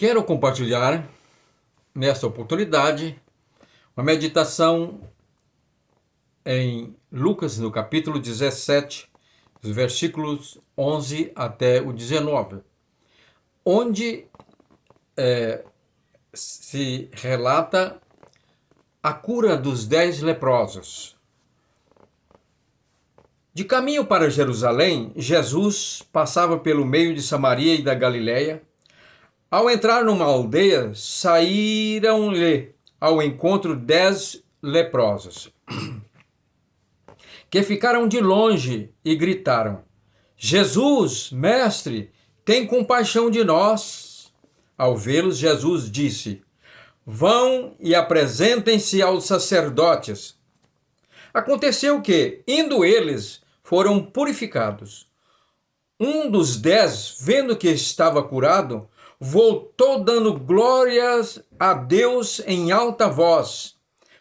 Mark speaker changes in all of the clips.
Speaker 1: Quero compartilhar nesta oportunidade uma meditação em Lucas, no capítulo 17, dos versículos 11 até o 19, onde se relata a cura dos 10 leprosos. De caminho para Jerusalém, Jesus passava pelo meio de Samaria e da Galileia. Ao entrar numa aldeia, saíram-lhe ao encontro 10 leprosos, que ficaram de longe e gritaram: Jesus, mestre, tem compaixão de nós. Ao vê-los, Jesus disse: Vão e apresentem-se aos sacerdotes. Aconteceu que, indo eles, foram purificados. Um dos 10, vendo que estava curado, voltou dando glórias a Deus em alta voz.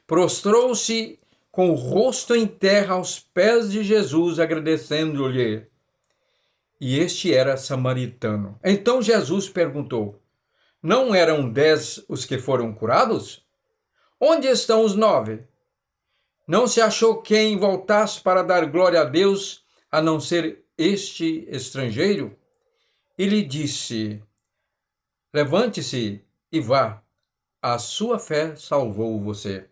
Speaker 1: Prostrou-se com o rosto em terra aos pés de Jesus, agradecendo-lhe. E este era samaritano. Então Jesus perguntou: Não eram 10 os que foram curados? Onde estão os 9? Não se achou quem voltasse para dar glória a Deus, a não ser este estrangeiro? E lhe disse: Levante-se e vá, a sua fé salvou você.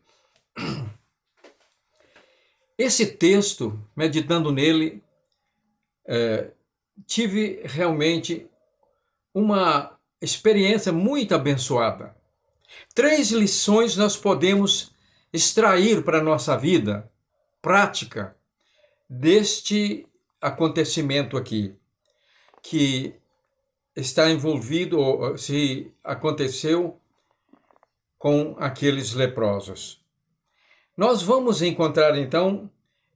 Speaker 1: Esse texto, meditando nele, tive realmente uma experiência muito abençoada. 3 lições nós podemos extrair para a nossa vida prática deste acontecimento aqui, que está envolvido, ou se aconteceu com aqueles leprosos. Nós vamos encontrar, então,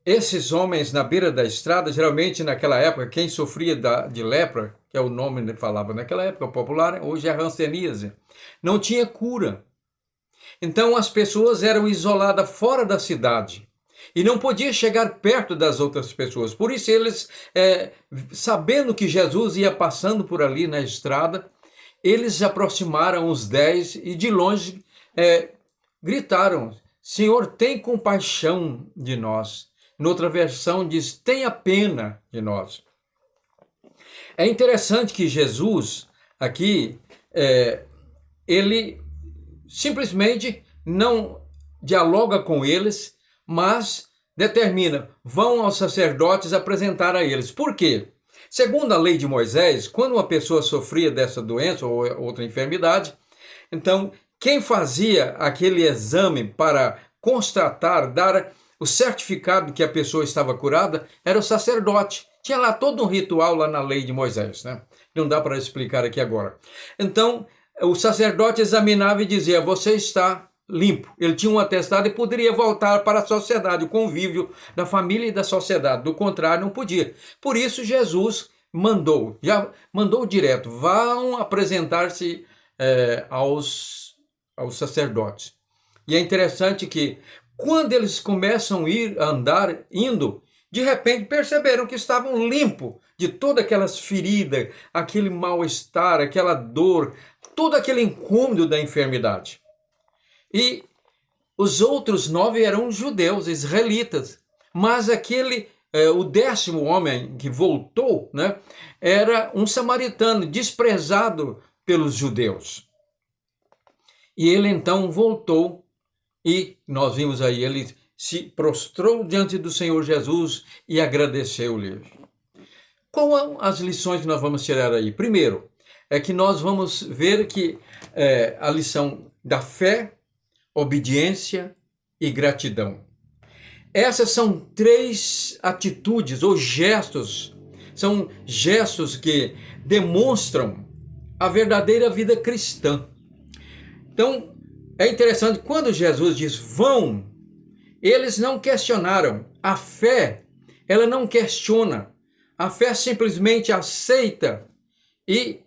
Speaker 1: esses homens na beira da estrada. Geralmente, naquela época, quem sofria de lepra, que é o nome que falava naquela época popular, hoje é hanseníase, não tinha cura. Então, as pessoas eram isoladas fora da cidade e não podiam chegar perto das outras pessoas. Por isso, eles, sabendo que Jesus ia passando por ali na estrada, eles aproximaram os 10 e de longe gritaram: Senhor, tem compaixão de nós. Noutra versão diz: tenha pena de nós. É interessante que Jesus, aqui, ele simplesmente não dialoga com eles, mas determina: vão aos sacerdotes apresentar a eles. Por quê? Segundo a lei de Moisés, quando uma pessoa sofria dessa doença ou outra enfermidade, então quem fazia aquele exame para constatar, dar o certificado que a pessoa estava curada, era o sacerdote. Tinha lá todo um ritual lá na lei de Moisés, né? Não dá para explicar aqui agora. Então, o sacerdote examinava e dizia: você está limpo. Ele tinha um atestado e poderia voltar para a sociedade, o convívio da família e da sociedade. Do contrário, não podia. Por isso, Jesus já mandou direto: vão apresentar-se aos sacerdotes. E é interessante que, quando eles começam a indo, de repente perceberam que estavam limpos de todas aquelas feridas, aquele mal-estar, aquela dor, todo aquele incômodo da enfermidade. E os outros 9 eram judeus, israelitas, mas o 10º homem que voltou, né, era um samaritano, desprezado pelos judeus. E ele então voltou e nós vimos aí, ele se prostrou diante do Senhor Jesus e agradeceu-lhe. Quais são as lições que nós vamos tirar aí? Primeiro, é que nós vamos ver que a lição da fé, obediência e gratidão. Essas são 3 atitudes ou gestos, são gestos que demonstram a verdadeira vida cristã. Então, é interessante, quando Jesus diz vão, eles não questionaram. A fé, ela não questiona. A fé simplesmente aceita e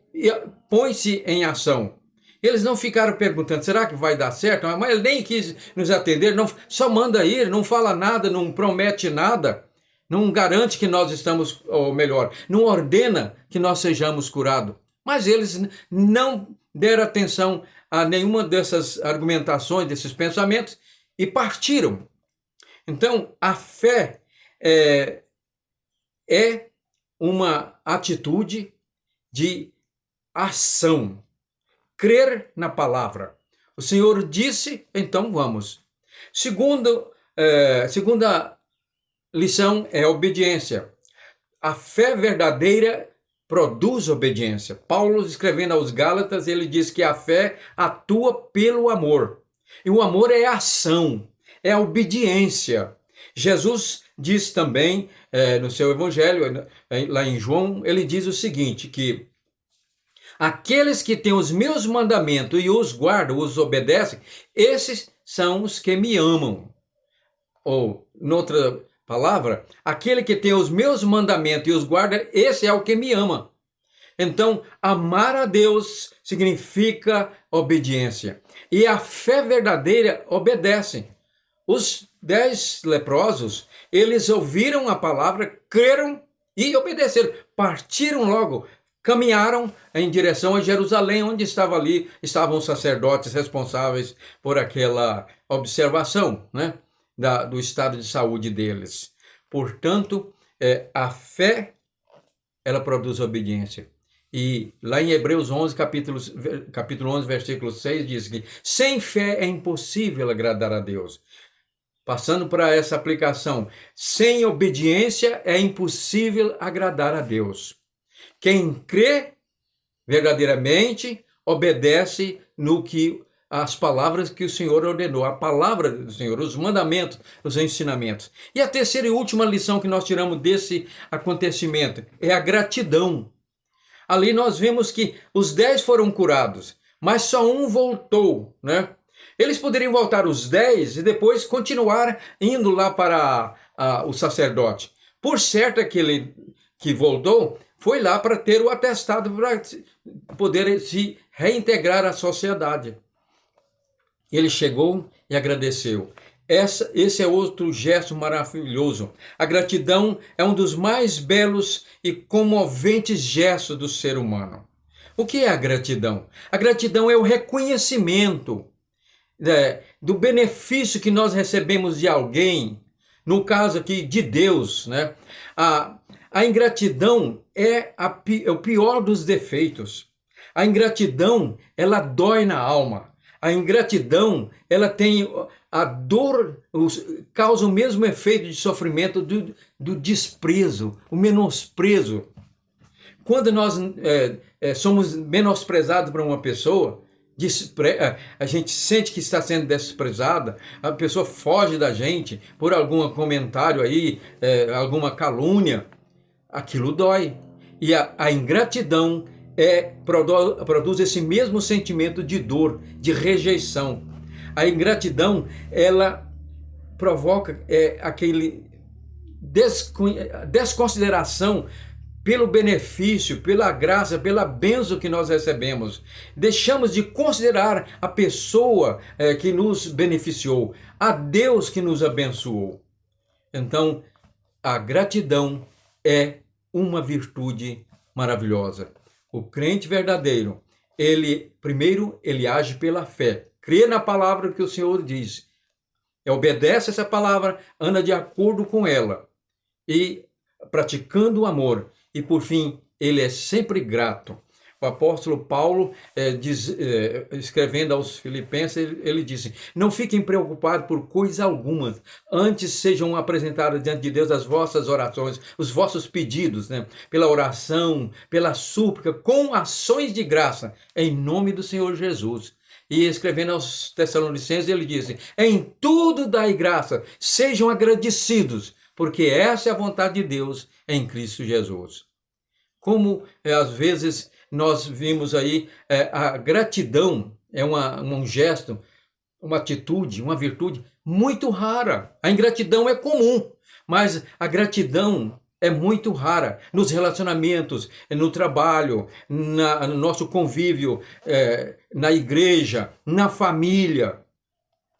Speaker 1: põe-se em ação. Eles não ficaram perguntando: será que vai dar certo? Mas ele nem quis nos atender, não, só manda ir, não fala nada, não promete nada, não garante que nós estamos, ou melhor, não ordena que nós sejamos curados. Mas eles não deram atenção a nenhuma dessas argumentações, desses pensamentos, e partiram. Então, a fé é uma atitude de ação. Crer na palavra. O Senhor disse, então vamos. Segunda lição é a obediência. A fé verdadeira produz obediência. Paulo, escrevendo aos Gálatas, ele diz que a fé atua pelo amor. E o amor é a ação, é a obediência. Jesus diz também, no seu evangelho, lá em João, ele diz o seguinte, que aqueles que têm os meus mandamentos e os guardam, os obedecem, esses são os que me amam. Ou, noutra palavra, aquele que tem os meus mandamentos e os guarda, esse é o que me ama. Então, amar a Deus significa obediência. E a fé verdadeira obedece. Os 10 leprosos, eles ouviram a palavra, creram e obedeceram. Partiram logo, caminharam em direção a Jerusalém, onde estavam os sacerdotes responsáveis por aquela observação, né, do estado de saúde deles. Portanto, a fé, ela produz obediência. E lá em Hebreus 11, capítulo 11, versículo 6, diz que sem fé é impossível agradar a Deus. Passando para essa aplicação, sem obediência é impossível agradar a Deus. Quem crê verdadeiramente obedece no que as palavras que o Senhor ordenou, a palavra do Senhor, os mandamentos, os ensinamentos. E a terceira e última lição que nós tiramos desse acontecimento é a gratidão. Ali nós vemos que os 10 foram curados, mas só um voltou, né? Eles poderiam voltar os 10 e depois continuar indo lá para o sacerdote. Por certo, aquele que voltou foi lá para ter o atestado para poder se reintegrar à sociedade. Ele chegou e agradeceu. Esse é outro gesto maravilhoso. A gratidão é um dos mais belos e comoventes gestos do ser humano. O que é a gratidão? A gratidão é o reconhecimento do benefício que nós recebemos de alguém, no caso aqui de Deus, né? A ingratidão é o pior dos defeitos. A ingratidão, ela dói na alma. A ingratidão, ela tem a dor, causa o mesmo efeito de sofrimento do desprezo, o menosprezo. Quando nós somos menosprezados por uma pessoa, a gente sente que está sendo desprezada, a pessoa foge da gente por algum comentário aí, alguma calúnia, aquilo dói. E a ingratidão produz esse mesmo sentimento de dor, de rejeição. A ingratidão, ela provoca aquele desconsideração pelo benefício, pela graça, pela bênção que nós recebemos. Deixamos de considerar a pessoa que nos beneficiou, a Deus que nos abençoou. Então, a gratidão é uma virtude maravilhosa. O crente verdadeiro, primeiro ele age pela fé, crê na palavra que o Senhor diz, obedece essa palavra, anda de acordo com ela e praticando o amor. E por fim, ele é sempre grato. O apóstolo Paulo, escrevendo aos Filipenses, ele disse: não fiquem preocupados por coisa alguma, antes sejam apresentadas diante de Deus as vossas orações, os vossos pedidos, né? Pela oração, pela súplica, com ações de graça, em nome do Senhor Jesus. E escrevendo aos Tessalonicenses, ele disse: em tudo dai graça, sejam agradecidos, porque essa é a vontade de Deus em Cristo Jesus. Como às vezes nós vimos aí, a gratidão é um gesto, uma atitude, uma virtude muito rara. A ingratidão é comum, mas a gratidão é muito rara nos relacionamentos, no trabalho, no nosso convívio, na igreja, na família.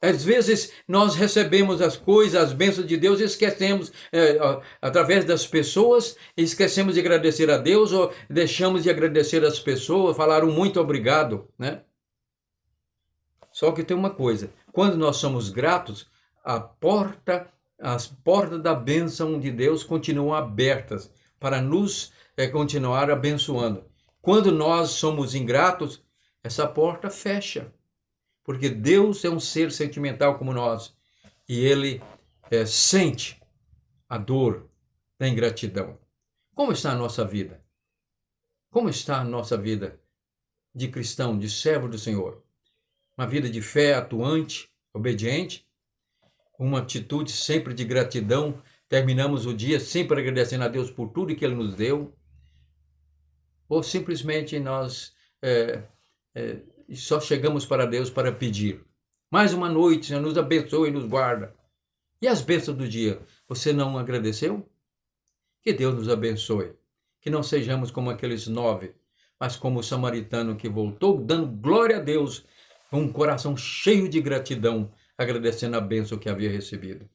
Speaker 1: Às vezes nós recebemos as coisas, as bênçãos de Deus e esquecemos, através das pessoas, esquecemos de agradecer a Deus ou deixamos de agradecer as pessoas, falaram muito obrigado, né? Só que tem uma coisa, quando nós somos gratos, as portas da bênção de Deus continuam abertas para nos continuar abençoando. Quando nós somos ingratos, essa porta fecha. Porque Deus é um ser sentimental como nós. E Ele sente a dor da ingratidão. Como está a nossa vida? Como está a nossa vida de cristão, de servo do Senhor? Uma vida de fé atuante, obediente? Uma atitude sempre de gratidão? Terminamos o dia sempre agradecendo a Deus por tudo que Ele nos deu? Ou simplesmente nós só chegamos para Deus para pedir? Mais uma noite, Senhor, nos abençoe e nos guarda. E as bênçãos do dia, você não agradeceu? Que Deus nos abençoe. Que não sejamos como aqueles 9, mas como o samaritano que voltou, dando glória a Deus, com um coração cheio de gratidão, agradecendo a bênção que havia recebido.